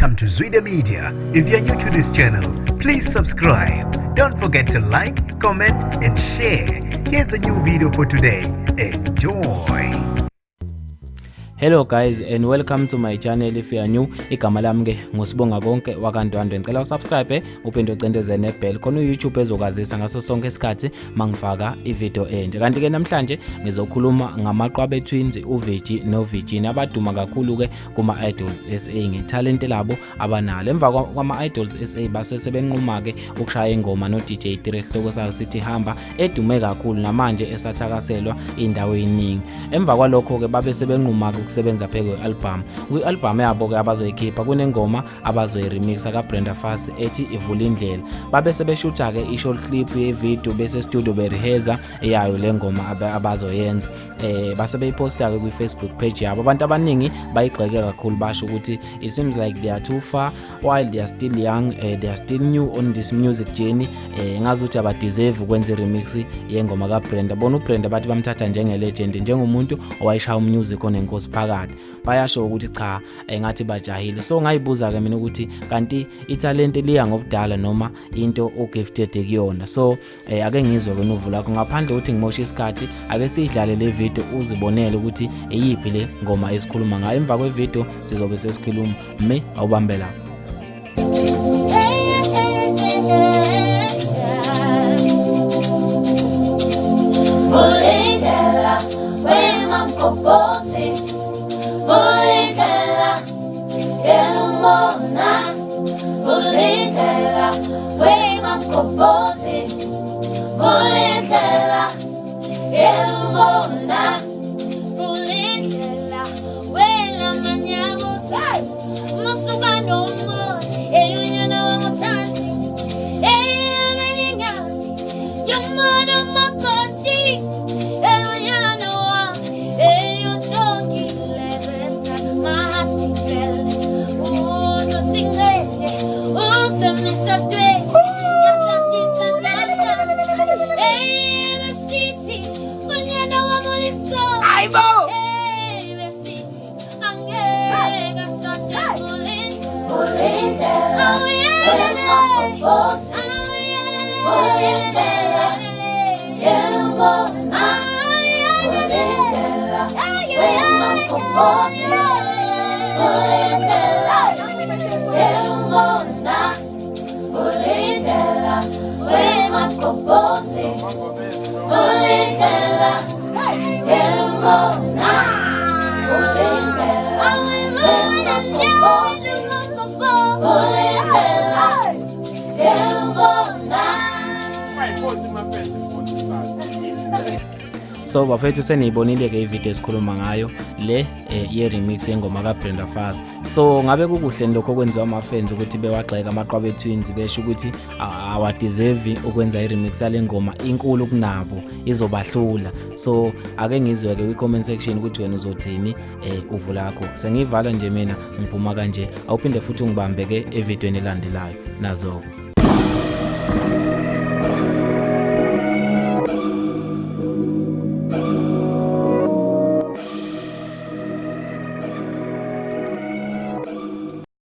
Welcome to Zwida Media. If you're new to this channel, please subscribe. Don't forget to like, comment, and share. Here's a new video for today. Enjoy. Hello guys and welcome to my channel. If you are new, igama lami ke ngusibonga konke wakandwandwe. Ngicela usubscribe uphinde ucindezele nebell khona uYouTube ezokwazisa ngaso sonke isikhathi mangifaka ivideo entsha. Kanti ke namhlanje ngizokhuluma ngamaqwabe twins uVigi noVirginia abaduma kakhulu ke kuma Idols SA ngetalent labo abanalo. Emva kwama Idols SA base sebenquma ke ukushaya ingoma no DJ Ethi hloko sayo sithi hamba edume kakhulu namanje esathakaselwa indawo eziningi. Emva kwalokho ke babe sebenquma ukusebenza pheko album. Kwi-album yabo ke abazoyikhipha kunengoma abazoyiremixa ka BRENDA FASSIE ethi Vulindlela. Babe sebeshutha ke i-short clip ye-video bese studio bereheza eyayo lengoma abazoyenza. Base beyiposta ke kwi-Facebook page yabo. Abantu abaningi bayigxeke kakhulu basho ukuthi it seems like they are too far while they are still young, they are still new on this music journey. Ngazuthi abadeserve ukwenza remix yengoma ka BRENDA. Bona uBRENDA bathi bamthatha njenge legend, njengomuntu owayishaya music onenkosi phakathi. Bayasho ukuthi cha engathi bajahile. So ngayibuza ke mina ukuthi kanti italent liya ngobudala noma into ogifted kuyona. So ake ngizwe ke novu lakho ngaphandle ukuthi ngimoshe isikhathi, ake sidlale le video uzibonele ukuthi eyipi le ngoma esikhuluma ngayo. Emva kwe video sizobe sesikhuluma me awubambe lapho. Vulindlela, wema mkopozi. Vulindlela, Ngengoma. Vulindlela, wema mkopozi. Vulindlela, Ngengoma. Vulindlela, wela manyabuza. Musuka nomo, elunyana wamuthanzi. Eyamelingani, yomona makoti. Elunyana wa, elutoki levesa. Mahati vele, uzo singete. Uzo mnisatwe, yasatisa nana. The city, kunyana wa muliso. Aibo! The city, angega shate Vulindlela. Vulindlela, Vulindlela, Ngengoma. Vulindlela, wema mkopozi. Vulindlela, Ngengoma. Vulindlela, wema mkopozi. Vulindlela, Ngengoma. Vulindlela, wema mkopozi. Vulindlela, Ngengoma. So bafethu seniyibonile ke ivideo esikhuluma ngayo le ye remix yengoma ka BRENDA FASSIE. So ngabe kukuhle lokho kwenziwa ama-fans ukuthi bewagxeka amaqwabe twins besho ukuthi awadeserve ukwenza i-remix yale ngoma inkulu kunabo izobahlula. So ake ngizwe ke kwi-comment section ukuthi wena uzothini uvu lakho. Sengivala nje mina ngiphuma kanje. Awuphinde futhi ungibambe ke evidweni elandelayo nazo.